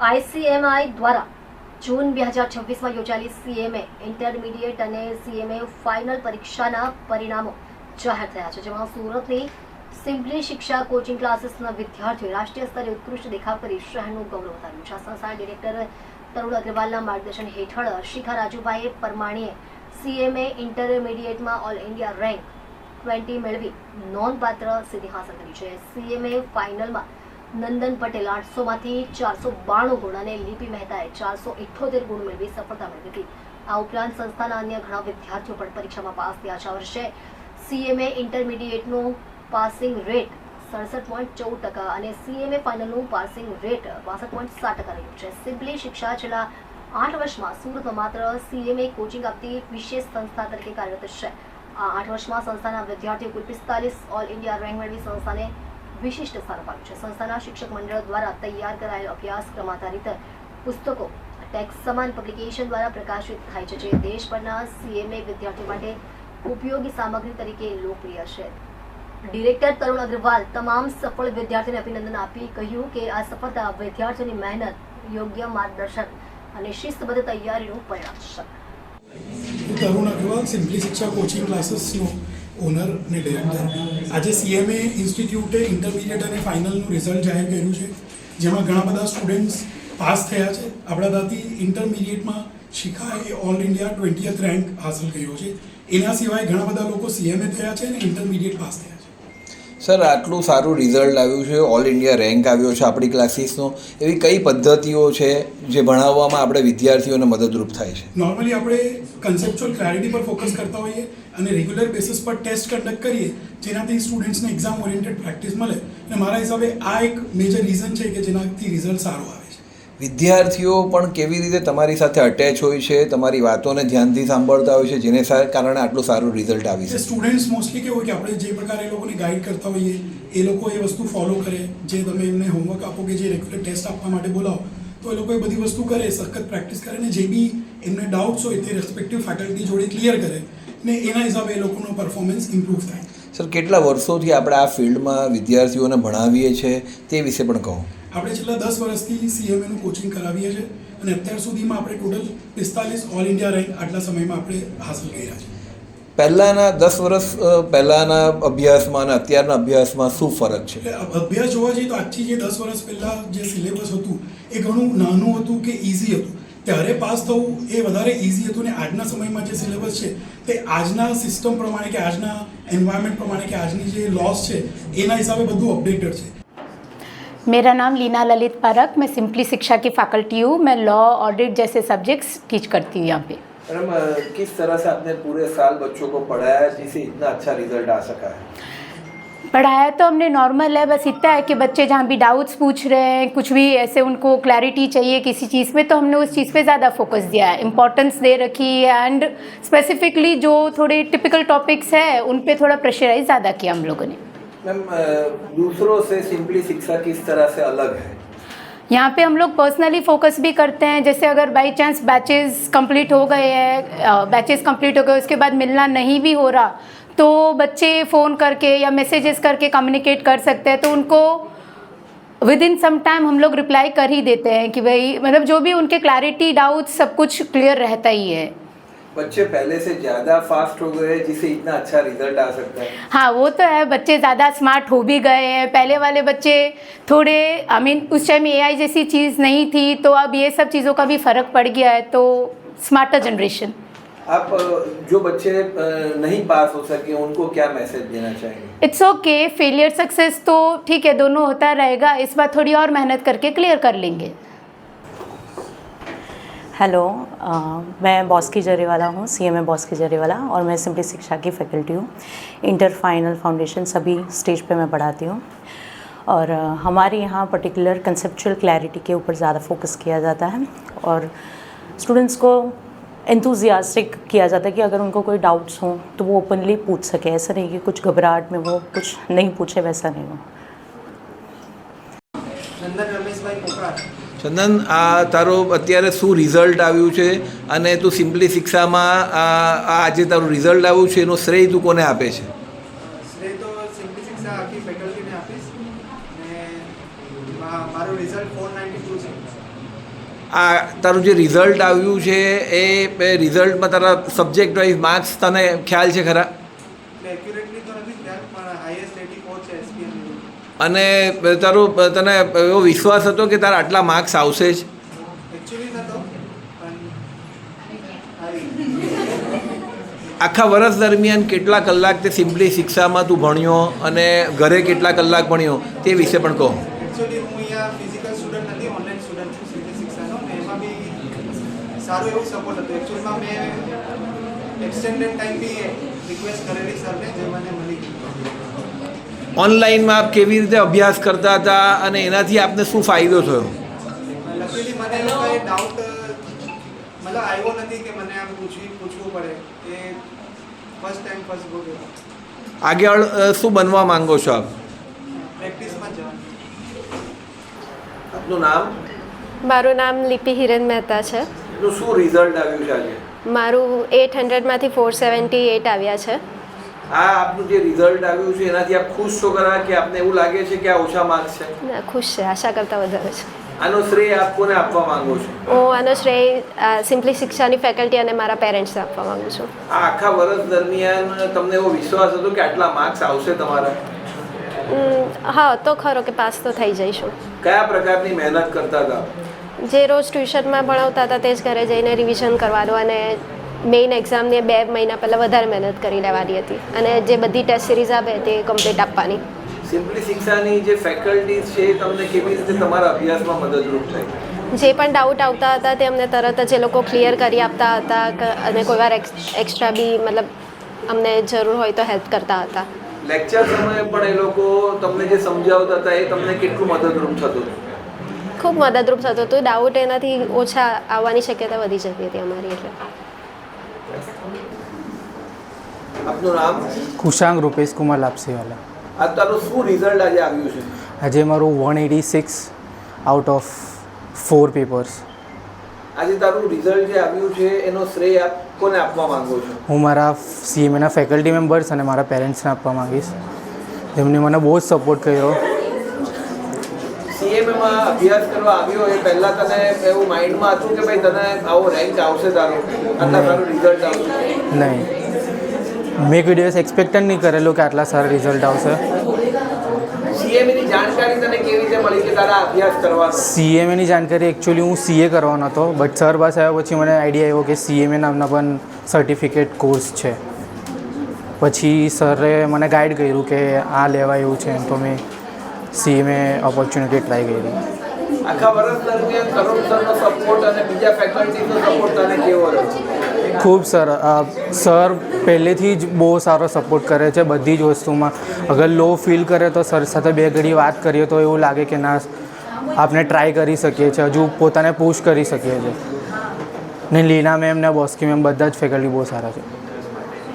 આઈસીએમઆઈ દ્વારા જૂન 2026માં યોજાયેલી સીએમએ ઇન્ટરમીડિયેટ અને સીએમએ ફાઇનલ પરીક્ષાના પરિણામો જાહેર થયા છે, જેમાં સુરતની સિમ્પલી શિક્ષા કોચિંગ ક્લાસીસના વિદ્યાર્થીઓએ રાષ્ટ્રીય સ્તરે ઉત્કૃષ્ટ દેખાવ કરી શહેરનું ગૌરવ વધાર્યું છે. સંસ્થાના ડિરેક્ટર તરુણ અગ્રવાલના માર્ગદર્શન હેઠળ શિખા રાજુભાઈ પરમાણીએ સીએમએ ઇન્ટરમીડિયેટમાં ઓલ ઇન્ડિયા રેન્ક 20 મેળવી નોંધપાત્ર સિદ્ધિ હાંસલ કરી છે. સીએમએ ફાઇનલમાં નંદન પટેલ 800માંથી 492 ગુણ અને લિપિ મહેતાએ 478 ગુણ મેળવી સફળતા મેળવી હતી. આ ઉપરાંત સંસ્થાના અન્ય ઘણા વિદ્યાર્થીઓ પણ પરીક્ષામાં પાસ થયા છે. આ વર્ષે સીએમએ ઇન્ટરમીડિયેટનું પાસિંગ રેટ 67.14% અને સીએમએ ફાઇનલનું પાસિંગ રેટ 62.7% રહ્યું છે. સિમ્પલી શિક્ષા છેલ્લા 8 વર્ષમાં સુરતમાં માત્ર સીએમએ કોચિંગ આપતી વિશેષ સંસ્થા તરીકે કાર્યરત છે. આ 8 વર્ષમાં સંસ્થાના વિદ્યાર્થીઓ કુલ 45 ઓલ ઇન્ડિયા રેન્ક મેળવી સંસ્થાને વિશિષ્ટ સ્થાન અપાયું છે. સંસ્થાના શિક્ષક મંડળ દ્વારા તૈયાર કરાયેલ અભ્યાસક્રમ આધારિત પુસ્તકો ટેક્સ સમાન પબ્લિકેશન દ્વારા પ્રકાશિત થાય છે, જે દેશભરના સીએમએ વિદ્યાર્થીઓ માટે ઉપયોગી સામગ્રી તરીકે લોકપ્રિય છે. ડિરેક્ટર તરુણ અગ્રવાલ તમામ સફળ વિદ્યાર્થીઓને અભિનંદન આપી કહ્યું કે આ સફળતા વિદ્યાર્થીઓની મહેનત, યોગ્ય માર્ગદર્શન અને શિસ્તબદ્ધ તૈયારીનું પરિણામ છે. તરુણ અગ્રવાલ, સિમ્પલી શિક્ષા કોચિંગ ક્લાસીસનો ઓનર અને ડિરેક્ટર. આજે સીએમએ ઇન્સ્ટિટ્યૂટે ઇન્ટરમીડિયેટ અને ફાઇનલનું રિઝલ્ટ જાહેર કર્યું છે, જેમાં ઘણા બધા સ્ટુડન્ટ્સ પાસ થયા છે. આપણા ત્યાંથી ઇન્ટરમીડિયેટમાં શિખાએ ઓલ ઇન્ડિયા 20th રેન્ક હાંસલ કર્યો છે. એના સિવાય ઘણા બધા લોકો સીએમએ થયા છે અને ઇન્ટરમીડિયેટ પાસ થયા છે. સર, આટલું સારું રિઝલ્ટ આવ્યું છે, ઓલ ઇન્ડિયા રેન્ક આવ્યો છે આપણી ક્લાસીસનો, એવી કઈ પદ્ધતિઓ છે જે ભણાવવામાં આપણે વિદ્યાર્થીઓને મદદરૂપ થાય છે? નોર્મલી આપણે કન્સેપ્ચ્યુઅલ ક્લેરિટી પર ફોકસ કરતા હોઈએ અને રેગ્યુલર બેસિસ પર ટેસ્ટ કન્ડક્ટ કરીએ, જેનાથી સ્ટુડન્ટ્સને એક્ઝામ ઓરિએન્ટેડ પ્રેક્ટિસ મળે. અને મારા હિસાબે આ એક મેજર રીઝન છે કે જેનાથી રિઝલ્ટ સારો આવે છે. વિદ્યાર્થીઓ પણ કેવી રીતે તમારી સાથે અટેચ હોય છે, તમારી વાતોને ધ્યાનથી સાંભળતા હોય છે, જેને કારણે આટલું સારું રિઝલ્ટ આવી છે? સ્ટુડન્ટ્સ મોસ્ટલી કેવું હોય કે આપણે જે પ્રકારે એ લોકોને ગાઈડ કરતા હોઈએ એ લોકો એ વસ્તુ ફોલો કરે. જે તમે એમને હોમવર્ક આપો કે જે રેગ્યુલર ટેસ્ટ આપવા માટે બોલાવો તો એ લોકો એ બધી વસ્તુ કરે, સખત પ્રેક્ટિસ કરે ને જે બી એમને ડાઉટ્સ હોય તે રેસ્પેક્ટિવ ફેકલ્ટી જોડે ક્લિયર કરે ને એના હિસાબે એ લોકોનો પરફોર્મન્સ ઇમ્પ્રૂવ થાય. સર, કેટલા વર્ષોથી આપણે આ ફિલ્ડમાં વિદ્યાર્થીઓને ભણાવીએ છીએ તે વિશે પણ કહો. આપણે છેલ્લા 10 વર્ષથી સીએમએનું કોચિંગ કરાવીએ છીએ અને અત્યાર સુધીમાં આપણે ટોટલ 45 ઓલ ઇન્ડિયા રેન્ક આટલા સમયમાં આપણે હાંસલ કર્યા છે. પહેલાંના 10 વર્ષ પહેલાંના અભ્યાસમાં અને અત્યારના અભ્યાસમાં શું ફરક છે? અભ્યાસ જોવા જઈએ તો આજથી જે 10 વર્ષ પહેલાં જે સિલેબસ હતું એ ઘણું નાનું હતું કે ઇઝી હતું. ત્યારે પાસ થવું એ વધારે ઇઝી હતું ને આજના સમયમાં જે સિલેબસ છે તે આજના સિસ્ટમ પ્રમાણે કે આજના એન્વાયરमेंट પ્રમાણે કે આજની જે लॉस છે એના હિસાબે બધું अपडेटेड છે. मेरा नाम लीना ललित पारक, मैं सिंपली शिक्षा की फैकल्टी हूँ. मैं लॉ, ऑडिट जैसे सब्जेक्ट्स टीच करती हूँ यहाँ पे. मैडम, किस तरह से आपने पूरे साल बच्चों को पढ़ाया जिससे इतना अच्छा रिजल्ट आ सका है? पढ़ाया तो हमने नॉर्मल है, बस इतना है कि बच्चे जहाँ भी डाउट्स पूछ रहे हैं, कुछ भी ऐसे उनको क्लैरिटी चाहिए किसी चीज़ में, तो हमने उस चीज़ पे ज़्यादा फोकस दिया है, इम्पोर्टेंस दे रखी है एंड स्पेसिफिकली जो थोड़े टिपिकल टॉपिक्स हैं उन पे थोड़ा प्रेशराइज ज़्यादा किया हम लोगों ने. मैम, दूसरों से सिंपली शिक्षा किस तरह से अलग है? यहाँ पे हम लोग पर्सनली फोकस भी करते हैं. जैसे अगर बाई चांस बैचेस कंप्लीट हो गए हैं, बैचेस कंप्लीट हो गए उसके बाद मिलना नहीं भी हो रहा तो बच्चे फ़ोन करके या मैसेजेस करके कम्युनिकेट कर सकते हैं, तो उनको विद इन सम टाइम हम लोग रिप्लाई कर ही देते हैं कि भाई मतलब जो भी उनके क्लैरिटी डाउट सब कुछ क्लियर रहता ही है. बच्चे पहले से ज़्यादा फास्ट हो गए जिससे इतना अच्छा रिजल्ट आ सकता है? हाँ, वो तो है, बच्चे ज़्यादा स्मार्ट हो भी गए हैं. पहले वाले बच्चे थोड़े उस टाइम एआई जैसी चीज़ नहीं थी, तो अब ये सब चीज़ों का भी फ़र्क पड़ गया है, तो स्मार्टर जनरेशन. आप जो बच्चे नहीं पास हो सके उनको क्या मैसेज देना चाहेंगे? इट्स ओके, फेलियर सक्सेस तो ठीक है, दोनों होता रहेगा. इस बार थोड़ी और मेहनत करके क्लियर कर लेंगे. हेलो, मैं बॉस्की जरीवाला हूँ, सीएमए बॉस्की जरीवाला, और मैं सिंपली शिक्षा की फैकल्टी हूँ. इंटर फाइनल फाउंडेशन सभी स्टेज पे मैं पढ़ाती हूँ और हमारे यहाँ पर्टिकुलर कंसेप्चुअल क्लैरिटी के ऊपर ज़्यादा फोकस किया जाता है और स्टूडेंट्स को एंथुजियास्टिक किया जाता है कि अगर उनको कोई डाउट्स हों तो वो ओपनली पूछ सके. ऐसा नहीं कि कुछ घबराहट में वो कुछ नहीं पूछे, वैसा नहीं हो. ચંદન, આ તારો અત્યારે શું રિઝલ્ટ આવ્યું છે અને તું સિમ્પલી શિક્ષામાં આજે તારું રિઝલ્ટ આવ્યું છે એનો શ્રેય તું કોને આપે છે? શ્રેય તો સિમ્પલી શિક્ષા આખી ફેકલ્ટીને આપીશ ને મારું રિઝલ્ટ 492 છે આ તારું જે રિઝલ્ટ આવ્યું છે એ રિઝલ્ટમાં તારા સબ્જેક્ટ વાઇઝ માર્ક્સ તને ખ્યાલ છે ખરા? એક્યુરેટલી તો નથી ખ્યાલ, પણ હાઈએસ્ટ 84 છે SPM. અને તારું તને એવો વિશ્વાસ હતો કે તારા આટલા માર્ક્સ આવશે જ? એકચ્યુઅલી નતો, પણ આવી. આખા વર્ષ દરમિયાન કેટલા કલાક તે સિમ્પલી શિક્ષામાં તું ભણ્યો અને ઘરે કેટલા કલાક ભણ્યો તે વિશે પણ કહો. એકચ્યુઅલી હું અહીંયા ફિઝિકલ સ્ટુડન્ટ નથી, ઓનલાઈન સ્ટુડન્ટ છું સિમ્પલી શિક્ષાનો, ને એમાં બી સારું એવું સપોર્ટ હતું. એકચ્યુઅલમાં મેં એક્સટેન્ડેડ ટાઈમ બી રિક્વેસ્ટ કરેલી સરને, જે મને મળી ગઈ. ઓનલાઈનમાં આપ કેવી રીતે અભ્યાસ કરતા હતા અને એનાથી આપને શું ફાયદો થયો? લકીલી મને એવો કંઈ ડાઉટ મતલબ આવ્યો નથી કે મને આમ પૂછવું પડે. એ ફર્સ્ટ ટાઈમ ફર્સ્ટ ગો ગયો. આગળ શું બનવા માંગો છો આપ? પ્રેક્ટિસમાં જવાનું. આપનું નામ? મારું નામ લિપિ હિરેન મહેતા છે. તો શું રિઝલ્ટ આવ્યું છે આજે? મારું 800માંથી 478 આવ્યા છે. આ આપનું જે રિઝલ્ટ આવ્યું છે એનાથી આપ ખુશ છો ખરા કે આપને એવું લાગે છે કે આ ઓછા માર્ક્સ છે? ના, ખુશ છે, આશા કરતાં વધારે છે. આનો શ્રેય આપ કોને આપવા માંગો છો? હું આનો શ્રેય સિમ્પલી શિક્ષાની ફેકલ્ટી અને મારા પેરેન્ટ્સને આપવા માગું છું. આ આખા વર્ષ દરમિયાન તમને એવો વિશ્વાસ હતો કે આટલા માર્ક્સ આવશે તમારા? હા, તો ખરો કે પાસ તો થઈ જઈશું. કયા પ્રકારની મહેનત કરતા હતા? જે રોજ ટ્યુશનમાં ભણાવતા હતા તે જ ઘરે જઈને રિવિઝન કરવાનું, અને મેઇન એક્ઝામની 2 મહિના પહેલાં વધારે મહેનત કરી લેવાની હતી, અને જે બધી ટેસ્ટ સિરીઝ આવે તે કમ્પ્લીટ આપવાની. સિમ્પલી શિક્ષાની જે ફેકલ્ટીઝ છે એ તમને કેવી રીતે તમારા અભ્યાસમાં મદદરૂપ થઈ? જે પણ ડાઉટ આવતા હતા તે અમને તરત જ એ લોકો ક્લિયર કરી આપતા હતા, અને કોઈ વાર એક્સ્ટ્રા બી મતલબ અમને જરૂર હોય તો હેલ્પ કરતા હતા. લેક્ચર સમયે પણ એ લોકો તમને જે સમજાવતા હતા એ તમને કેટલું મદદરૂપ થતું? ખૂબ મદદરૂપ થતું હતું. ડાઉટ એનાથી ઓછા આવવાની શક્યતા વધી જતી હતી અમારી. એટલે આપનું નામ? કુશાંગ રૂપેશ કુમાર લાપસીવાલા. આ તારું શું રિઝલ્ટ આજે આવ્યું છે? આજે મારું 186 આઉટ ઓફ 4 પેપર્સ. આજે તારું રિઝલ્ટ જે આવ્યું છે એનો શ્રેય આપ કોને આપવા માંગો છો? હું મારા CMAના ફેકલ્ટી મેમ્બર્સ અને મારા પેરેન્ટ્સને આપવા માંગીશ, જેમણે મને બહુ જ સપોર્ટ કર્યો. CMAમાં અભ્યાસ કરવા આવ્યો એ પહેલાં તને એવું માઇન્ડમાં હતું કે ભાઈ તને આવો રેન્ક આવશે તારો, આટલા સારું રિઝલ્ટ આવશે? નહીં, મેં કોઈ દિવસ એક્સપેક્ટ જ નહીં કરેલું કે આટલા સારા રિઝલ્ટ આવશે. CMAની જાણકારી તને કેવી રીતે મળી કે તારા અભ્યાસ કરવાનો? CMAની જાણકારી એકચ્યુઅલી હું CA કરવાનો હતો, બટ સર પાસે આવ્યા પછી મને આઈડિયા આવ્યો કે CMA નામના પણ સર્ટિફિકેટ કોર્સ છે. પછી સરે મને ગાઈડ કર્યું કે આ લેવાય એવું છે, તો મેં CMA ઓપોર્ચ્યુનિટી ટ્રાય કરી. આખા વર્ષ દરમિયાન કરોડ સરનો સપોર્ટ અને બીજા ફેકલ્ટીનો સપોર્ટ તને કેવો રહ્યો? ખૂબ સર પહેલેથી જ બહુ સારો સપોર્ટ કરે છે બધી જ વસ્તુમાં. અગર લો ફીલ કરે તો સર સાથે 2 ઘડી વાત કરીએ તો એવું લાગે કે ના, આપણે ટ્રાય કરી શકીએ છીએ, હજુ પોતાને પુશ કરી શકીએ છીએ. ને લીના મેમ ને બોસ્કી મેમ બધા જ ફેકલ્ટી બહુ સારા છે.